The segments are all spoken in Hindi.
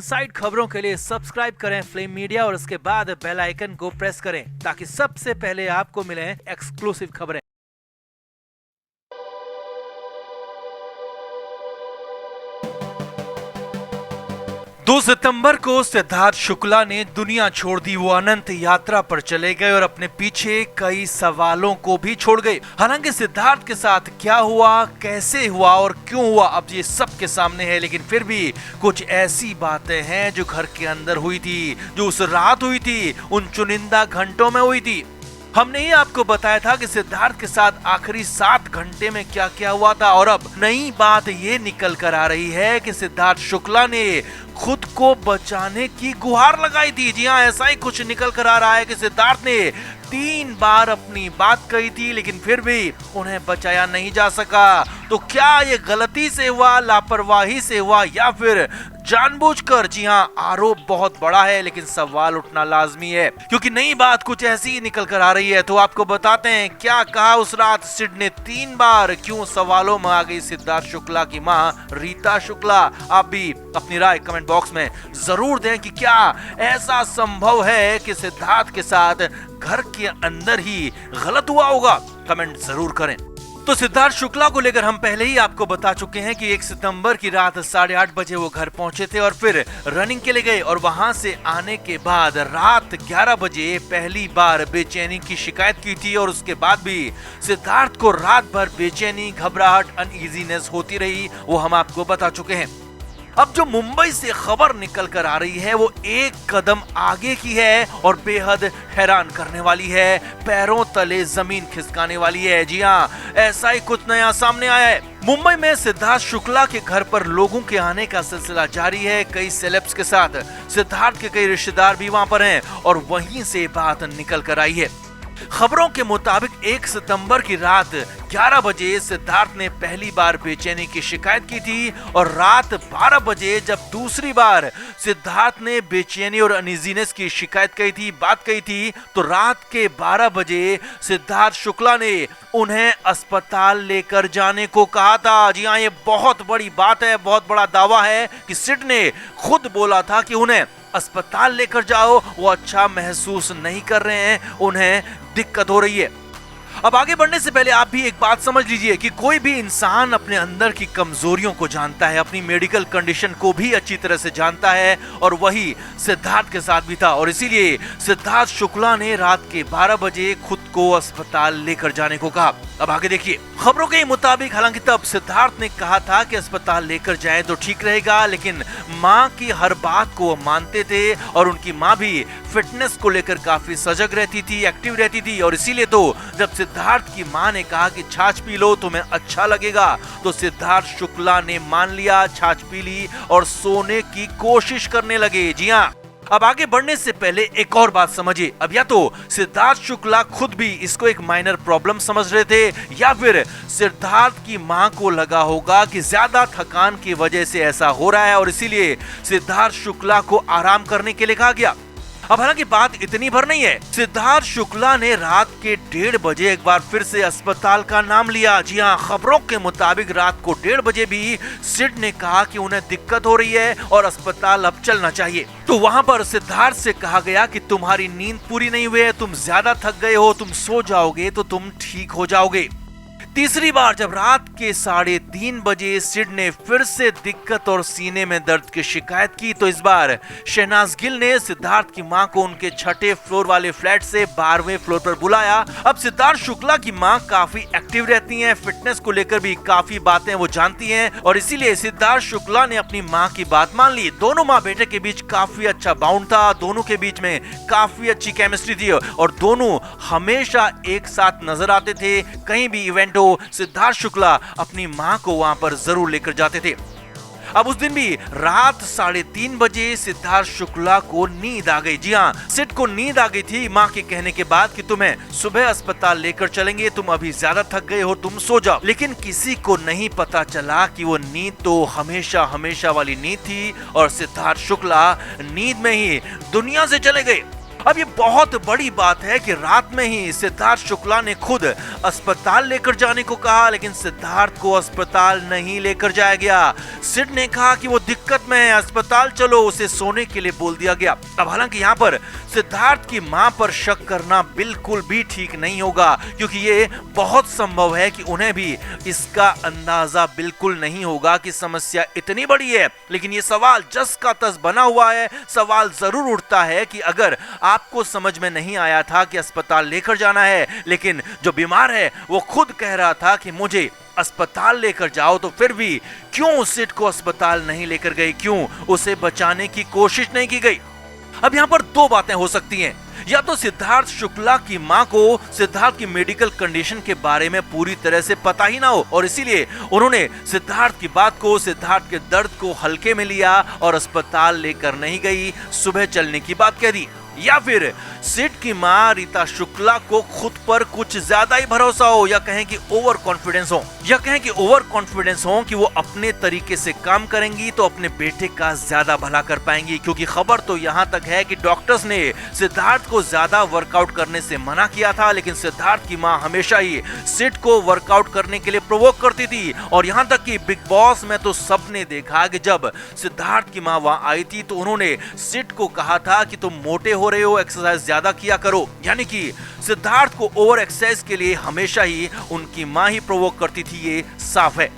साइड खबरों के लिए सब्सक्राइब करें फ्लेम मीडिया और उसके बाद बेल आइकन को प्रेस करें ताकि सबसे पहले आपको मिले एक्सक्लूसिव खबरें। 2 सितंबर को सिद्धार्थ शुक्ला ने दुनिया छोड़ दी। वो अनंत यात्रा पर चले गए और अपने पीछे कई सवालों को भी छोड़ गए। हालांकि सिद्धार्थ के साथ क्या हुआ, कैसे हुआ और क्यों हुआ अब ये सबके सामने है, लेकिन फिर भी कुछ ऐसी बातें हैं जो घर के अंदर हुई थी, जो उस रात हुई थी, उन चुनिंदा घंटों में हुई थी। हमने ही आपको बताया था कि सिद्धार्थ के साथ आखिरी 7 घंटे में क्या क्या हुआ था और अब नई बात ये निकल कर आ रही है कि सिद्धार्थ शुक्ला ने खुद को बचाने की गुहार लगाई थी। जी हाँ, ऐसा ही कुछ निकल कर आ रहा है कि सिद्धार्थ ने 3 बार अपनी बात कही थी लेकिन फिर भी उन्हें बचाया नहीं जा सका। तो क्या ये गलती से हुआ, लापरवाही से हुआ या फिर जानबूझकर? जी हाँ, आरोप बहुत बड़ा है लेकिन सवाल उठना लाजमी है क्योंकि नई बात कुछ ऐसी ही निकल कर आ रही है। तो आपको बताते हैं क्या कहा उस रात सिड ने 3 बार, क्यों सवालों में आ गई सिद्धार्थ शुक्ला की मां रीता शुक्ला। आप भी अपनी राय कमेंट बॉक्स में जरूर दें कि क्या ऐसा संभव है कि सिद्धार्थ के साथ घर के अंदर ही गलत हुआ होगा। कमेंट जरूर करें। तो सिद्धार्थ शुक्ला को लेकर हम पहले ही आपको बता चुके हैं कि 1 सितंबर की रात 8:30 बजे वो घर पहुंचे थे और फिर रनिंग के लिए गए और वहां से आने के बाद रात 11 बजे पहली बार बेचैनी की शिकायत की थी और उसके बाद भी सिद्धार्थ को रात भर बेचैनी, घबराहट, अनईजीनेस होती रही, वो हम आपको बता चुके हैं। अब जो मुंबई से खबर निकल कर आ रही है वो एक कदम आगे की है और बेहद हैरान करने वाली है, पैरों तले जमीन खिसकाने वाली है। जी हाँ, ऐसा ही कुछ नया सामने आया है। मुंबई में सिद्धार्थ शुक्ला के घर पर लोगों के आने का सिलसिला जारी है। कई सेलेब्स के साथ सिद्धार्थ के कई रिश्तेदार भी वहां पर हैं और वहीं से बात निकल कर आई है। खबरों के मुताबिक 1 सितंबर की रात 11 बजे सिद्धार्थ ने पहली बार बेचैनी की शिकायत की थी और रात 12 बजे जब दूसरी बार सिद्धार्थ ने बेचैनी और अनईजीनेस की शिकायत बात कही थी, तो रात के 12 बजे सिद्धार्थ शुक्ला ने उन्हें अस्पताल लेकर जाने को कहा था। जी हाँ, ये बहुत बड़ी बात है, बहुत बड़ा दावा है कि सिड ने खुद बोला था कि उन्हें अस्पताल लेकर जाओ, वो अच्छा महसूस नहीं कर रहे हैं, उन्हें दिक्कत हो रही है। अब आगे बढ़ने से पहले आप भी एक बात समझ लीजिए कि कोई भी इंसान अपने अंदर की कमजोरियों को जानता है, अपनी मेडिकल कंडीशन को भी अच्छी तरह से जानता है और वही सिद्धार्थ के साथ भी था और इसीलिए सिद्धार्थ शुक्ला ने रात के 12 बजे खुद को अस्पताल लेकर जाने को कहा। अब आगे देखिए, खबरों के मुताबिक हालांकि तब सिद्धार्थ ने कहा था कि अस्पताल लेकर जाएं तो ठीक रहेगा, लेकिन मां की हर बात को वो मानते थे और उनकी मां भी फिटनेस को लेकर काफी सजग रहती थी, एक्टिव रहती थी और इसीलिए तो जब सिद्धार्थ की मां ने कहा कि छाछ पी लो तुम्हें अच्छा लगेगा, तो सिद्धार्थ शुक्ला ने मान लिया, छाछ पी ली और सोने की कोशिश करने लगे। जी हाँ, अब आगे बढ़ने से पहले एक और बात समझिए। अब या तो सिद्धार्थ शुक्ला खुद भी इसको एक माइनर प्रॉब्लम समझ रहे थे या फिर सिद्धार्थ की मां को लगा होगा कि ज्यादा थकान की वजह से ऐसा हो रहा है और इसीलिए सिद्धार्थ शुक्ला को आराम करने के लिए कहा गया। अब हालांकि बात इतनी भर नहीं है, सिद्धार्थ शुक्ला ने रात के 1:30 बजे एक बार फिर से अस्पताल का नाम लिया। जी हाँ, खबरों के मुताबिक रात को 1:30 बजे भी सिड ने कहा कि उन्हें दिक्कत हो रही है और अस्पताल अब चलना चाहिए। तो वहां पर सिद्धार्थ से कहा गया कि तुम्हारी नींद पूरी नहीं हुई है, तुम ज्यादा थक गए हो, तुम सो जाओगे तो तुम ठीक हो जाओगे। तीसरी बार जब रात के 3:30 बजे सिड ने फिर से दिक्कत और सीने में दर्द की शिकायत की, तो इस बार शहनाज गिल ने सिद्धार्थ की मां को उनके 6ठे फ्लोर वाले फ्लैट से 12वें फ्लोर पर बुलाया। अब सिद्धार्थ शुक्ला की मां काफी एक्टिव रहती हैं, फिटनेस को लेकर भी काफी बातें वो जानती हैं और इसीलिए सिद्धार्थ शुक्ला ने अपनी मां की बात मान ली। दोनों मां बेटे के बीच काफी अच्छा बाउंड था, दोनों के बीच में काफी अच्छी केमिस्ट्री थी और दोनों हमेशा एक साथ नजर आते थे। कहीं भी इवेंट सिद्धार्थ शुक्ला अपनी मां को वहां पर जरूर लेकर जाते थे। अब उस दिन भी रात 3:30 बजे सिद्धार्थ शुक्ला को नींद आ गई। जी हाँ, सिड को नींद आ गई थी मां के कहने के बाद कि तुम्हें सुबह अस्पताल लेकर चलेंगे, तुम अभी ज्यादा थक गए हो, तुम सो जाओ। लेकिन किसी को नहीं पता चला कि वो नींद तो हमेशा हमेशा वाली नींद थी और सिद्धार्थ शुक्ला नींद में ही दुनिया से चले गए। अब ये बहुत बड़ी बात है कि रात में ही सिद्धार्थ शुक्ला ने खुद अस्पताल लेकर जाने को कहा, लेकिन सिद्धार्थ को अस्पताल नहीं लेकर जाया गया। सिड ने कहा कि वो दिक्कत में है, अस्पताल चलो, उसे सोने के लिए बोल दिया गया। अब हालांकि यहाँ पर सिद्धार्थ की मां पर शक करना बिल्कुल भी ठीक नहीं होगा, क्योंकि ये बहुत संभव है कि उन्हें भी इसका अंदाजा बिल्कुल नहीं होगा कि समस्या इतनी बड़ी है। लेकिन ये सवाल जस का तस बना हुआ है। सवाल जरूर उठता है कि अगर आपको समझ में नहीं आया था कि अस्पताल लेकर जाना है, लेकिन जो बीमार है वो खुद कह रहा था कि मुझे अस्पताल लेकर जाओ, तो फिर भी क्यों सिड को अस्पताल नहीं लेकर गई, क्यों उसे बचाने की कोशिश नहीं की गई? अब यहां पर दो बातें हो सकती हैं। या तो सिद्धार्थ शुक्ला की मां को सिद्धार्थ की मेडिकल कंडीशन के बारे में पूरी तरह से पता ही ना हो और इसीलिए उन्होंने सिद्धार्थ की बात को, सिद्धार्थ के दर्द को हल्के में लिया और अस्पताल लेकर नहीं गई, सुबह चलने की बात कह दी। या फिर सिड की मां रीता शुक्ला को खुद पर कुछ ज्यादा ही भरोसा हो, या कहें कि ओवर कॉन्फिडेंस हो, कि वो अपने तरीके से काम करेंगी तो अपने बेटे का ज्यादा भला कर पाएंगी। क्योंकि खबर तो यहाँ तक है कि डॉक्टर्स ने सिद्धार्थ को ज्यादा वर्कआउट करने से मना किया था, लेकिन सिद्धार्थ की मां हमेशा ही सिड को वर्कआउट करने के लिए प्रोवोक करती थी। और यहाँ तक कि बिग बॉस में तो सबने देखा कि जब सिद्धार्थ की मां वहां आई थी तो उन्होंने सिड को कहा था कि तुम मोटे हो रहे हो, एक्सरसाइज ज्यादा किया करो। यानी कि सिद्धार्थ को ओवर एक्सरसाइज के लिए हमेशा ही उनकी मां ही प्रोवोक करती थी, ये साफ है।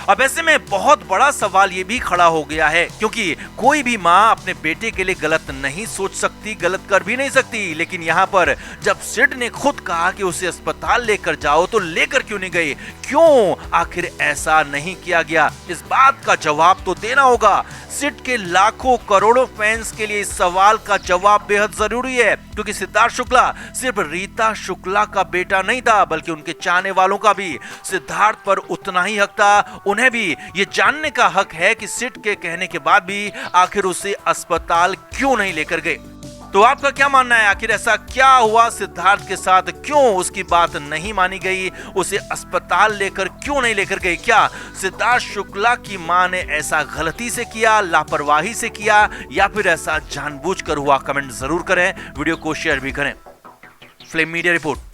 अब ऐसे में बहुत बड़ा सवाल ये भी खड़ा हो गया है, क्योंकि कोई भी मां अपने बेटे के लिए गलत नहीं सोच सकती, गलत कर भी नहीं सकती। लेकिन यहाँ पर जब सिड ने खुद कहा कि उसे अस्पताल लेकर जाओ, तो लेकर क्यों नहीं गए? क्यों आखिर ऐसा नहीं किया गया? इस बात का जवाब तो देना होगा। सिड के लाखों करोड़ों फैंस के लिए इस सवाल का जवाब बेहद जरूरी है, क्योंकि सिद्धार्थ शुक्ला सिर्फ रीता शुक्ला का बेटा नहीं था, बल्कि उनके चाहने वालों का भी सिद्धार्थ पर उतना ही हक था। उन्हें भी ये जानने का हक है कि सिड के कहने के बाद भी आखिर उसे अस्पताल क्यों नहीं लेकर गए। तो आपका क्या मानना है, आखिर ऐसा क्या हुआ सिद्धार्थ के साथ? क्यों उसकी बात नहीं मानी गई, उसे अस्पताल लेकर क्यों नहीं लेकर गई? क्या सिद्धार्थ शुक्ला की मां ने ऐसा गलती से किया, लापरवाही से किया, या फिर ऐसा जानबूझकर हुआ? कमेंट जरूर करें, वीडियो को शेयर भी करें। Flame media report.